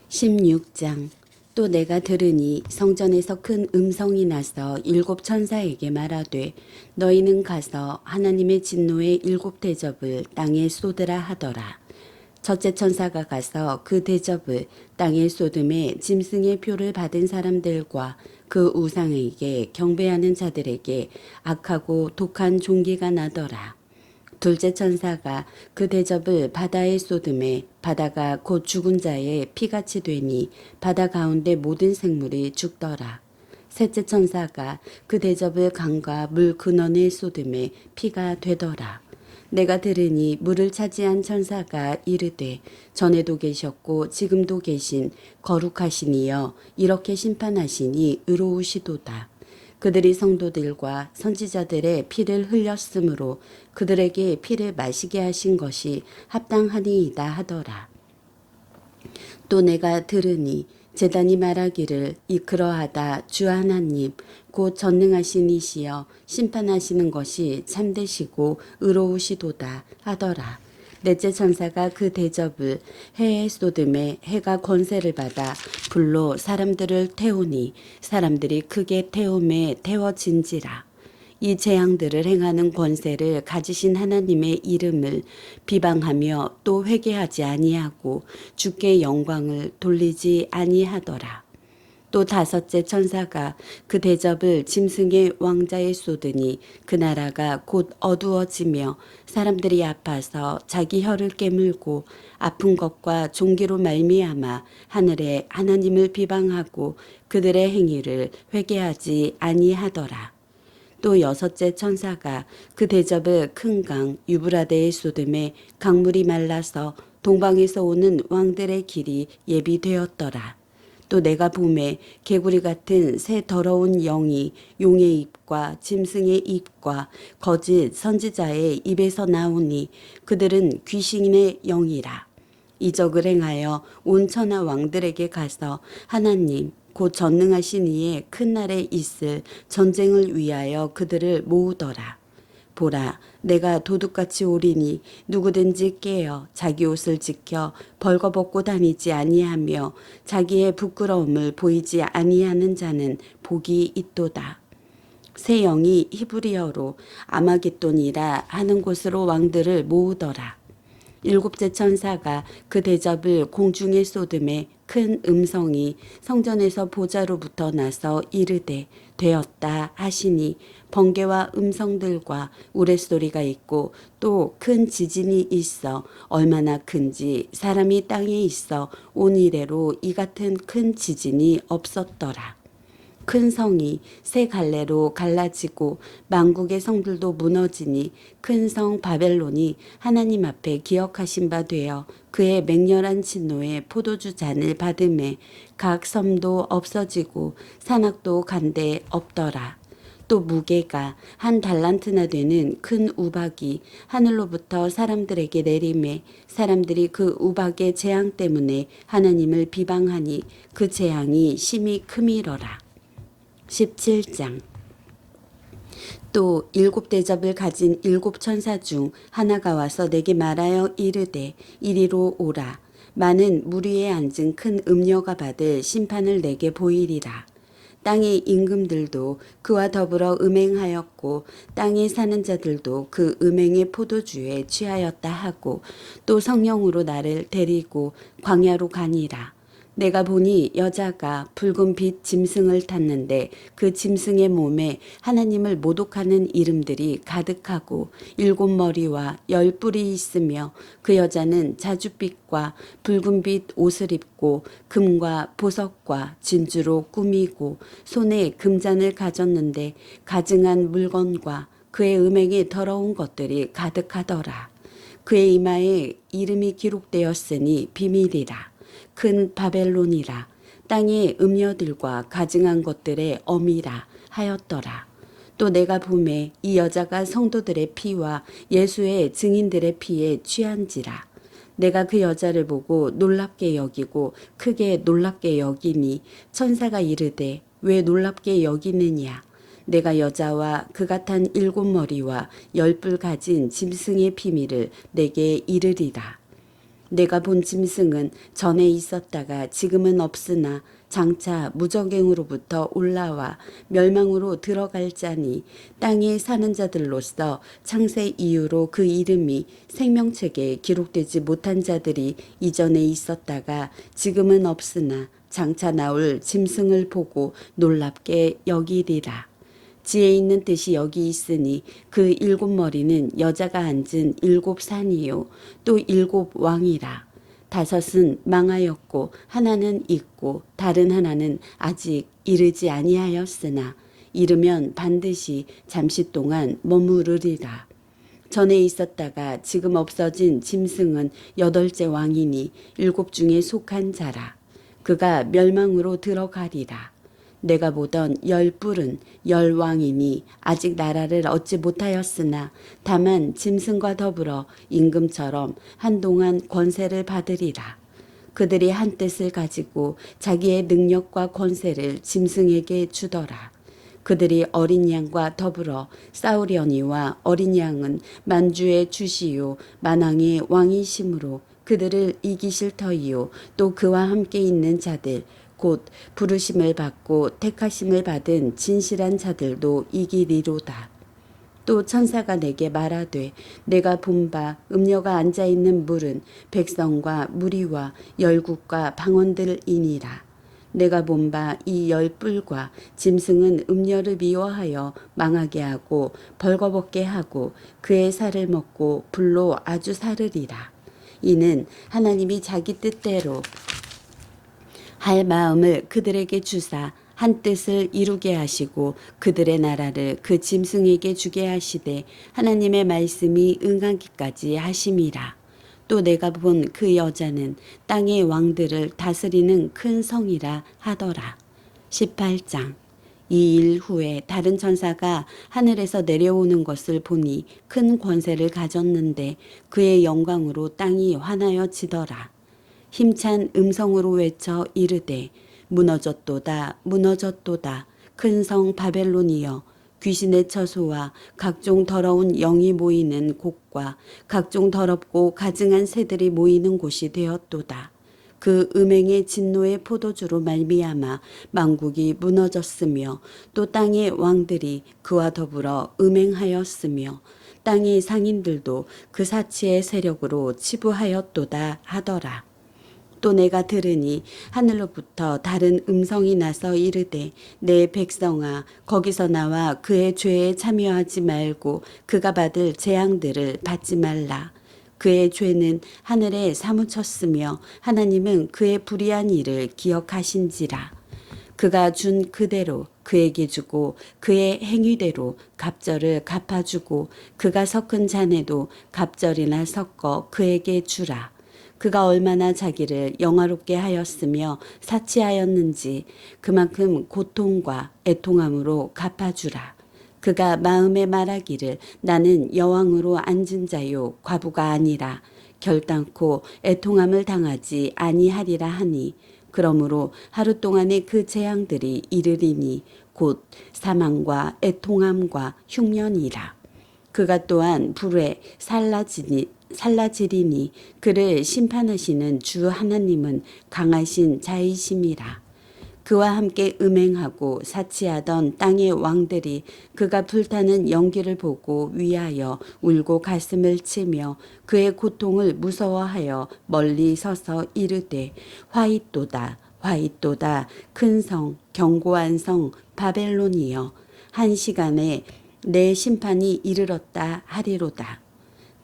16장. 또 내가 들으니 성전에서 큰 음성이 나서 일곱 천사에게 말하되 너희는 가서 하나님의 진노의 일곱 대접을 땅에 쏟으라 하더라. 첫째 천사가 가서 그 대접을 땅에 쏟음에 짐승의 표를 받은 사람들과 그 우상에게 경배하는 자들에게 악하고 독한 종기가 나더라. 둘째 천사가 그 대접을 바다에 쏟음에 바다가 곧 죽은 자의 피같이 되니 바다 가운데 모든 생물이 죽더라. 셋째 천사가 그 대접을 강과 물 근원에 쏟음에 피가 되더라. 내가 들으니 물을 차지한 천사가 이르되 전에도 계셨고 지금도 계신 거룩하신 이여 이렇게 심판하시니 의로우시도다. 그들이 성도들과 선지자들의 피를 흘렸으므로 그들에게 피를 마시게 하신 것이 합당하니이다 하더라. 또 내가 들으니 제단이 말하기를 이그러하다 주 하나님 곧 전능하신 이시여 심판하시는 것이 참되시고 의로우시도다 하더라. 넷째 천사가 그 대접을 해에 쏟음에 해가 권세를 받아 불로 사람들을 태우니 사람들이 크게 태움에 태워진지라. 이 재앙들을 행하는 권세를 가지신 하나님의 이름을 비방하며 또 회개하지 아니하고 주께 영광을 돌리지 아니하더라. 또 다섯째 천사가 그 대접을 짐승의 왕자에 쏟으니 그 나라가 곧 어두워지며 사람들이 아파서 자기 혀를 깨물고 아픈 것과 종기로 말미암아 하늘에 하나님을 비방하고 그들의 행위를 회개하지 아니하더라. 또 여섯째 천사가 그 대접을 큰 강 유브라데에 쏟음에 강물이 말라서 동방에서 오는 왕들의 길이 예비되었더라. 또 내가 봄에 개구리 같은 새 더러운 영이 용의 입과 짐승의 입과 거짓 선지자의 입에서 나오니 그들은 귀신의 영이라. 이적을 행하여 온 천하 왕들에게 가서 하나님 곧 전능하신 이의 큰 날에 있을 전쟁을 위하여 그들을 모으더라. 보라, 내가 도둑같이 오리니 누구든지 깨어 자기 옷을 지켜 벌거벗고 다니지 아니하며 자기의 부끄러움을 보이지 아니하는 자는 복이 있도다. 새 영이 히브리어로 아마겟돈이라 하는 곳으로 왕들을 모으더라. 일곱째 천사가 그 대접을 공중에 쏟음에 큰 음성이 성전에서 보좌로부터 나서 이르되 되었다 하시니 번개와 음성들과 우레소리가 있고 또 큰 지진이 있어 얼마나 큰지 사람이 땅에 있어 온 이래로 이 같은 큰 지진이 없었더라. 큰 성이 세 갈래로 갈라지고 만국의 성들도 무너지니 큰 성 바벨론이 하나님 앞에 기억하신 바 되어 그의 맹렬한 진노의 포도주 잔을 받음에 각 섬도 없어지고 산악도 간데 없더라. 또 무게가 한 달란트나 되는 큰 우박이 하늘로부터 사람들에게 내림에 사람들이 그 우박의 재앙 때문에 하나님을 비방하니 그 재앙이 심히 크미러라. 17장. 또 일곱 대접을 가진 일곱 천사 중 하나가 와서 내게 말하여 이르되 이리로 오라. 많은 물 위에 앉은 큰 음녀가 받을 심판을 내게 보이리라. 땅의 임금들도 그와 더불어 음행하였고 땅에 사는 자들도 그 음행의 포도주에 취하였다 하고 또 성령으로 나를 데리고 광야로 가니라. 내가 보니 여자가 붉은 빛 짐승을 탔는데 그 짐승의 몸에 하나님을 모독하는 이름들이 가득하고 일곱 머리와 열 뿔이 있으며 그 여자는 자줏빛과 붉은 빛 옷을 입고 금과 보석과 진주로 꾸미고 손에 금잔을 가졌는데 가증한 물건과 그의 음행에 더러운 것들이 가득하더라. 그의 이마에 이름이 기록되었으니 비밀이라. 큰 바벨론이라. 땅의 음녀들과 가증한 것들의 어미라 하였더라. 또 내가 보매 이 여자가 성도들의 피와 예수의 증인들의 피에 취한지라. 내가 그 여자를 보고 놀랍게 여기고 크게 놀랍게 여기니 천사가 이르되 왜 놀랍게 여기느냐. 내가 여자와 그 같은 일곱 머리와 열 뿔 가진 짐승의 비밀을 내게 이르리라. 내가 본 짐승은 전에 있었다가 지금은 없으나 장차 무적행으로부터 올라와 멸망으로 들어갈 자니 땅에 사는 자들로서 창세 이후로 그 이름이 생명책에 기록되지 못한 자들이 이전에 있었다가 지금은 없으나 장차 나올 짐승을 보고 놀랍게 여기리라. 지혜 있는 뜻이 여기 있으니 그 일곱 머리는 여자가 앉은 일곱 산이요 또 일곱 왕이라. 다섯은 망하였고 하나는 있고 다른 하나는 아직 이르지 아니하였으나 이르면 반드시 잠시 동안 머무르리라. 전에 있었다가 지금 없어진 짐승은 여덟째 왕이니 일곱 중에 속한 자라. 그가 멸망으로 들어가리라. 내가 보던 열 뿔은 열 왕이니 아직 나라를 얻지 못하였으나 다만 짐승과 더불어 임금처럼 한동안 권세를 받으리라. 그들이 한 뜻을 가지고 자기의 능력과 권세를 짐승에게 주더라. 그들이 어린 양과 더불어 싸우려니와 어린 양은 만주의 주시요 만왕의 왕이심으로 그들을 이기실 터이요 또 그와 함께 있는 자들 곧 부르심을 받고 택하심을 받은 진실한 자들도 이기리로다. 또 천사가 내게 말하되 내가 본 바 음녀가 앉아있는 물은 백성과 무리와 열국과 방언들이니라. 내가 본 바 이 열 뿔과 짐승은 음녀를 미워하여 망하게 하고 벌거벗게 하고 그의 살을 먹고 불로 아주 사르리라. 이는 하나님이 자기 뜻대로 할 마음을 그들에게 주사 한 뜻을 이루게 하시고 그들의 나라를 그 짐승에게 주게 하시되 하나님의 말씀이 응하기까지 하심이라. 또 내가 본 그 여자는 땅의 왕들을 다스리는 큰 성이라 하더라. 18장. 이 일 후에 다른 천사가 하늘에서 내려오는 것을 보니 큰 권세를 가졌는데 그의 영광으로 땅이 환하여지더라. 힘찬 음성으로 외쳐 이르되 무너졌도다 무너졌도다 큰 성 바벨론이여 귀신의 처소와 각종 더러운 영이 모이는 곳과 각종 더럽고 가증한 새들이 모이는 곳이 되었도다. 그 음행의 진노의 포도주로 말미암아 만국이 무너졌으며 또 땅의 왕들이 그와 더불어 음행하였으며 땅의 상인들도 그 사치의 세력으로 치부하였도다 하더라. 또 내가 들으니 하늘로부터 다른 음성이 나서 이르되 내 백성아 거기서 나와 그의 죄에 참여하지 말고 그가 받을 재앙들을 받지 말라. 그의 죄는 하늘에 사무쳤으며 하나님은 그의 불의한 일을 기억하신지라. 그가 준 그대로 그에게 주고 그의 행위대로 갑절을 갚아주고 그가 섞은 잔에도 갑절이나 섞어 그에게 주라. 그가 얼마나 자기를 영화롭게 하였으며 사치하였는지 그만큼 고통과 애통함으로 갚아주라. 그가 마음에 말하기를 나는 여왕으로 앉은 자요 과부가 아니라 결단코 애통함을 당하지 아니하리라 하니 그러므로 하루 동안의 그 재앙들이 이르리니 곧 사망과 애통함과 흉년이라. 그가 또한 불에 살라지리니 그를 심판하시는 주 하나님은 강하신 자이심이라. 그와 함께 음행하고 사치하던 땅의 왕들이 그가 불타는 연기를 보고 위하여 울고 가슴을 치며 그의 고통을 무서워하여 멀리 서서 이르되 화잇도다 화잇도다 큰 성 견고한 성 바벨론이여 한 시간에 내 심판이 이르렀다 하리로다.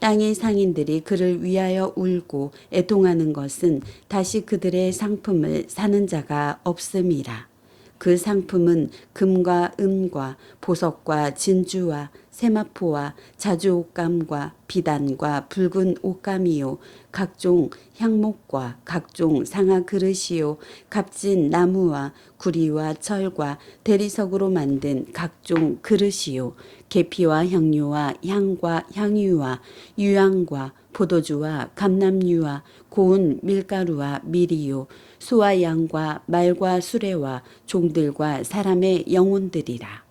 땅의 상인들이 그를 위하여 울고 애통하는 것은 다시 그들의 상품을 사는 자가 없음이라. 그 상품은 금과 은과 보석과 진주와 세마포와 자주옷감과 비단과 붉은 옷감이요 각종 향목과 각종 상아 그릇이요 값진 나무와 구리와 철과 대리석으로 만든 각종 그릇이요 계피와 향료와 향과 향유와 유향과 포도주와 감람유와 고운 밀가루와 밀이요 소와 양과 말과 수레와 종들과 사람의 영혼들이라.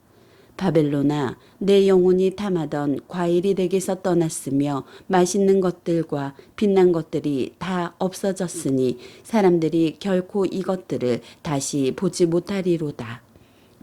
바벨론아, 내 영혼이 탐하던 과일이 내게서 떠났으며 맛있는 것들과 빛난 것들이 다 없어졌으니 사람들이 결코 이것들을 다시 보지 못하리로다.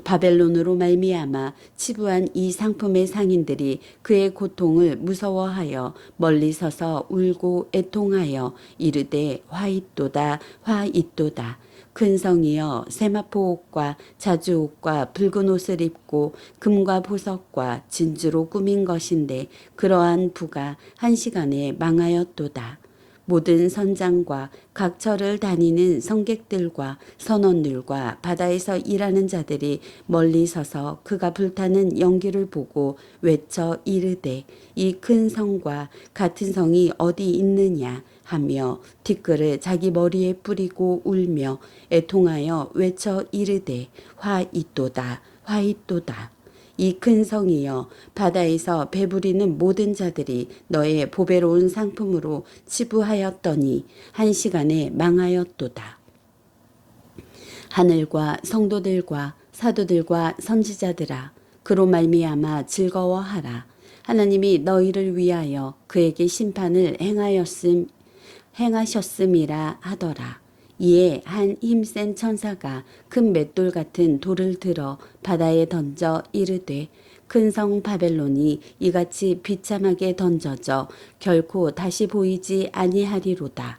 바벨론으로 말미암아 치부한 이 상품의 상인들이 그의 고통을 무서워하여 멀리 서서 울고 애통하여 이르되 화 있도다 화 있도다. 큰 성이여 세마포 옷과 자주 옷과 붉은 옷을 입고 금과 보석과 진주로 꾸민 것인데 그러한 부가 한 시간에 망하였도다. 모든 선장과 각 절을 다니는 성객들과 선원들과 바다에서 일하는 자들이 멀리 서서 그가 불타는 연기를 보고 외쳐 이르되 이 큰 성과 같은 성이 어디 있느냐 하며 티끌을 자기 머리에 뿌리고 울며 애통하여 외쳐 이르되 화 있도다 화 있도다. 이 큰 성이여 바다에서 배부리는 모든 자들이 너의 보배로운 상품으로 치부하였더니 한 시간에 망하였도다. 하늘과 성도들과 사도들과 선지자들아 그로 말미암아 즐거워하라. 하나님이 너희를 위하여 그에게 심판을 행하셨음이라 하더라. 이에 한 힘센 천사가 큰 맷돌 같은 돌을 들어 바다에 던져 이르되 큰 성 바벨론이 이같이 비참하게 던져져 결코 다시 보이지 아니하리로다.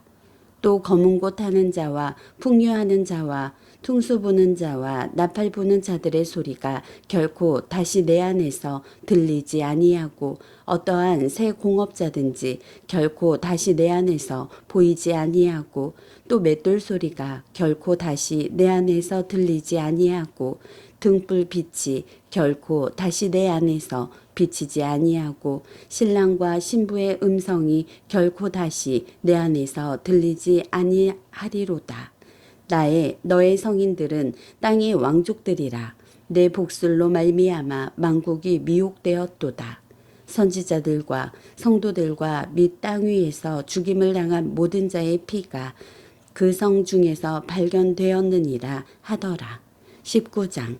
또 검은 곳 하는 자와 풍류하는 자와 퉁수 부는 자와 나팔 부는 자들의 소리가 결코 다시 내 안에서 들리지 아니하고 어떠한 새 공업자든지 결코 다시 내 안에서 보이지 아니하고 또 맷돌 소리가 결코 다시 내 안에서 들리지 아니하고 등불 빛이 결코 다시 내 안에서 비치지 아니하고 신랑과 신부의 음성이 결코 다시 내 안에서 들리지 아니하리로다. 너의 성인들은 땅의 왕족들이라. 내 복술로 말미암아 만국이 미혹되었도다. 선지자들과 성도들과 및 땅 위에서 죽임을 당한 모든 자의 피가 그 성 중에서 발견되었느니라 하더라. 19장.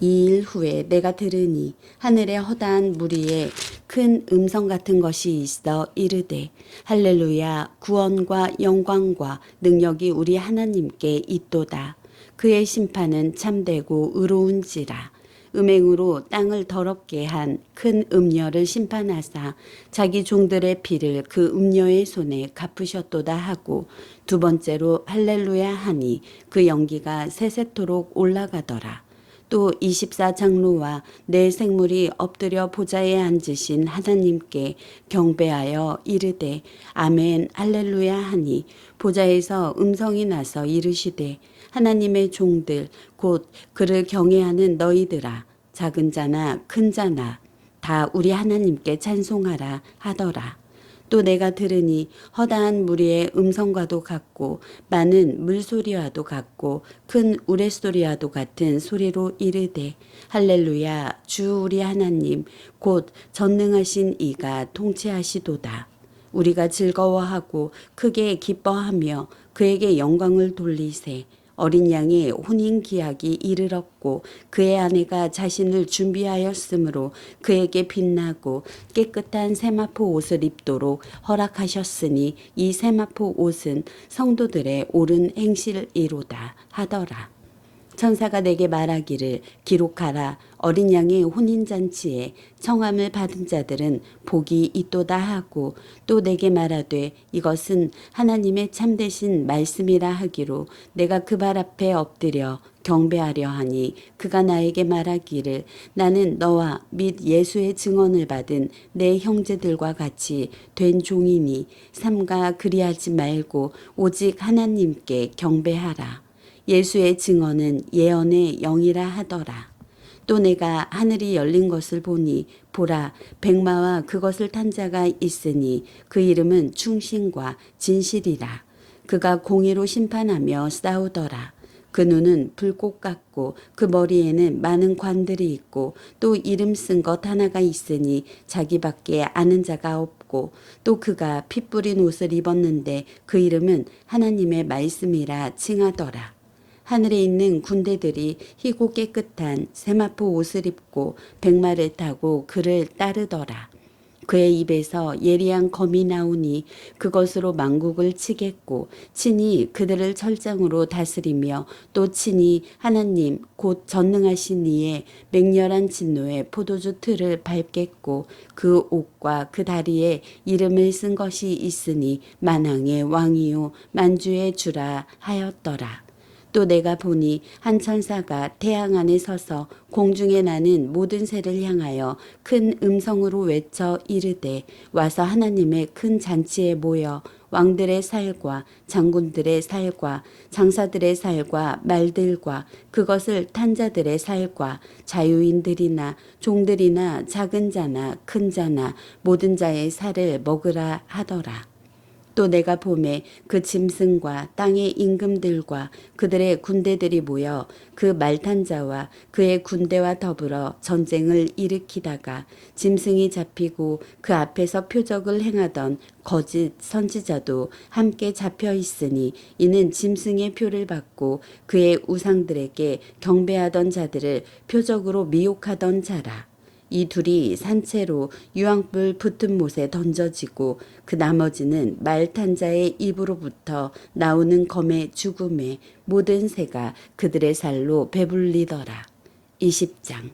이 일 후에 내가 들으니 하늘에 허다한 무리에 큰 음성 같은 것이 있어 이르되 할렐루야 구원과 영광과 능력이 우리 하나님께 있도다. 그의 심판은 참되고 의로운지라. 음행으로 땅을 더럽게 한 큰 음녀를 심판하사 자기 종들의 피를 그 음녀의 손에 갚으셨도다 하고 두 번째로 할렐루야 하니 그 연기가 세세토록 올라가더라. 또 24장로와 내 생물이 엎드려 보좌에 앉으신 하나님께 경배하여 이르되 아멘 할렐루야 하니 보좌에서 음성이 나서 이르시되 하나님의 종들 곧 그를 경외하는 너희들아 작은 자나 큰 자나 다 우리 하나님께 찬송하라 하더라. 또 내가 들으니 허다한 무리의 음성과도 같고 많은 물소리와도 같고 큰 우레소리와도 같은 소리로 이르되 할렐루야 주 우리 하나님 곧 전능하신 이가 통치하시도다. 우리가 즐거워하고 크게 기뻐하며 그에게 영광을 돌리세. 어린 양의 혼인 기약이 이르렀고 그의 아내가 자신을 준비하였으므로 그에게 빛나고 깨끗한 세마포 옷을 입도록 허락하셨으니 이 세마포 옷은 성도들의 옳은 행실이로다 하더라. 천사가 내게 말하기를 기록하라. 어린 양의 혼인잔치에 청함을 받은 자들은 복이 있도다 하고 또 내게 말하되 이것은 하나님의 참되신 말씀이라 하기로 내가 그 발 앞에 엎드려 경배하려 하니 그가 나에게 말하기를 나는 너와 및 예수의 증언을 받은 내 형제들과 같이 된 종이니 삼가 그리하지 말고 오직 하나님께 경배하라. 예수의 증언은 예언의 영이라 하더라. 또 내가 하늘이 열린 것을 보니 보라 백마와 그것을 탄 자가 있으니 그 이름은 충신과 진실이라. 그가 공의로 심판하며 싸우더라. 그 눈은 불꽃 같고 그 머리에는 많은 관들이 있고 또 이름 쓴 것 하나가 있으니 자기밖에 아는 자가 없고 또 그가 피 뿌린 옷을 입었는데 그 이름은 하나님의 말씀이라 칭하더라. 하늘에 있는 군대들이 희고 깨끗한 세마포 옷을 입고 백마를 타고 그를 따르더라. 그의 입에서 예리한 검이 나오니 그것으로 만국을 치겠고 친히 그들을 철장으로 다스리며 또 친히 하나님 곧 전능하신 이의 맹렬한 진노의 포도주 틀을 밟겠고 그 옷과 그 다리에 이름을 쓴 것이 있으니 만왕의 왕이요 만주의 주라 하였더라. 또 내가 보니 한 천사가 태양 안에 서서 공중에 나는 모든 새를 향하여 큰 음성으로 외쳐 이르되 와서 하나님의 큰 잔치에 모여 왕들의 살과 장군들의 살과 장사들의 살과 말들과 그것을 탄 자들의 살과 자유인들이나 종들이나 작은 자나 큰 자나 모든 자의 살을 먹으라 하더라. 또 내가 봄에 그 짐승과 땅의 임금들과 그들의 군대들이 모여 그 말탄 자와 그의 군대와 더불어 전쟁을 일으키다가 짐승이 잡히고 그 앞에서 표적을 행하던 거짓 선지자도 함께 잡혀 있으니 이는 짐승의 표를 받고 그의 우상들에게 경배하던 자들을 표적으로 미혹하던 자라. 이 둘이 산채로 유황불 붙은 못에 던져지고 그 나머지는 말탄 자의 입으로부터 나오는 검의 죽음에 모든 새가 그들의 살로 배불리더라. 20장.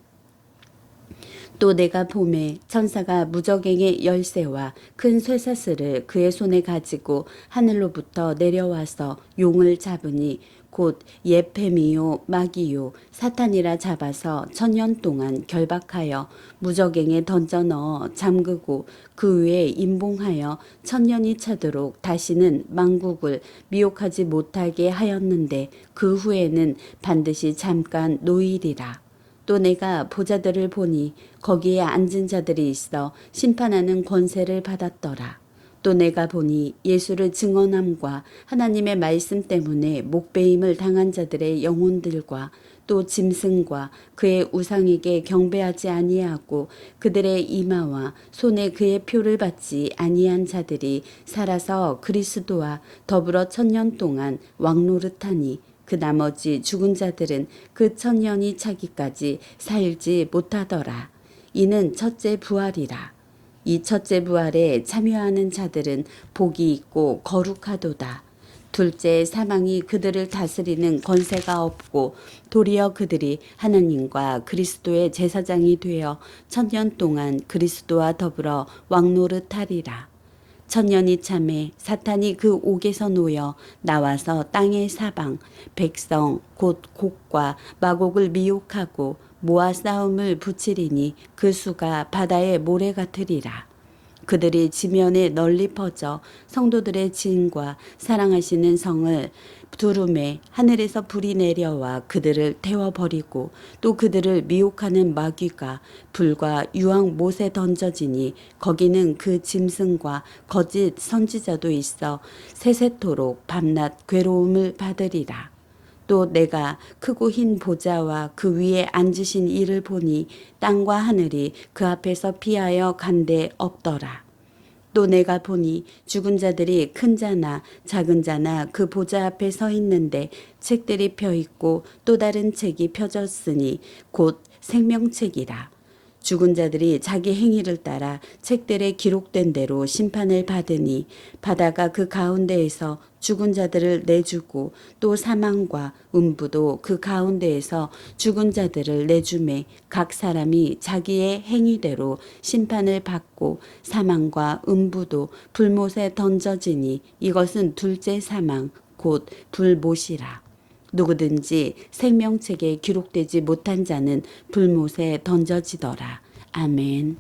또 내가 봄에 천사가 무저갱의 열쇠와 큰 쇠사슬을 그의 손에 가지고 하늘로부터 내려와서 용을 잡으니 곧 예페미요 마기요 사탄이라 잡아서 1000년 동안 결박하여 무저갱에 던져 넣어 잠그고 그 위에 임봉하여 1000년이 차도록 다시는 만국을 미혹하지 못하게 하였는데 그 후에는 반드시 잠깐 노일이라. 또 내가 보자들을 보니 거기에 앉은 자들이 있어 심판하는 권세를 받았더라. 또 내가 보니 예수를 증언함과 하나님의 말씀 때문에 목베임을 당한 자들의 영혼들과 또 짐승과 그의 우상에게 경배하지 아니하고 그들의 이마와 손에 그의 표를 받지 아니한 자들이 살아서 그리스도와 더불어 1000년 동안 왕노릇하니 그 나머지 죽은 자들은 그 1000년이 차기까지 살지 못하더라. 이는 첫째 부활이라. 이 첫째 부활에 참여하는 자들은 복이 있고 거룩하도다. 둘째 사망이 그들을 다스리는 권세가 없고 도리어 그들이 하나님과 그리스도의 제사장이 되어 1000년 동안 그리스도와 더불어 왕노릇하리라. 1000년이 참에 사탄이 그 옥에서 놓여 나와서 땅의 사방 백성 곧 곡과 마곡을 미혹하고 모아 싸움을 붙이리니 그 수가 바다의 모래 같으리라. 그들이 지면에 널리 퍼져 성도들의 지인과 사랑하시는 성을 두rum에 하늘에서 불이 내려와 그들을 태워버리고 또 그들을 미혹하는 마귀가 불과 유황 못에 던져지니 거기는 그 짐승과 거짓 선지자도 있어 세세토록 밤낮 괴로움을 받으리라. 또 내가 크고 흰 보좌와 그 위에 앉으신 이를 보니 땅과 하늘이 그 앞에서 피하여 간데 없더라. 또 내가 보니 죽은 자들이 큰 자나 작은 자나 그 보좌 앞에 서 있는데 책들이 펴 있고 또 다른 책이 펴졌으니 곧 생명책이라. 죽은 자들이 자기 행위를 따라 책들에 기록된 대로 심판을 받으니 바다가 그 가운데에서 죽은 자들을 내주고 또 사망과 음부도 그 가운데에서 죽은 자들을 내주매 각 사람이 자기의 행위대로 심판을 받고 사망과 음부도 불못에 던져지니 이것은 둘째 사망 곧 불못이라. 누구든지 생명책에 기록되지 못한 자는 불못에 던져지더라. 아멘.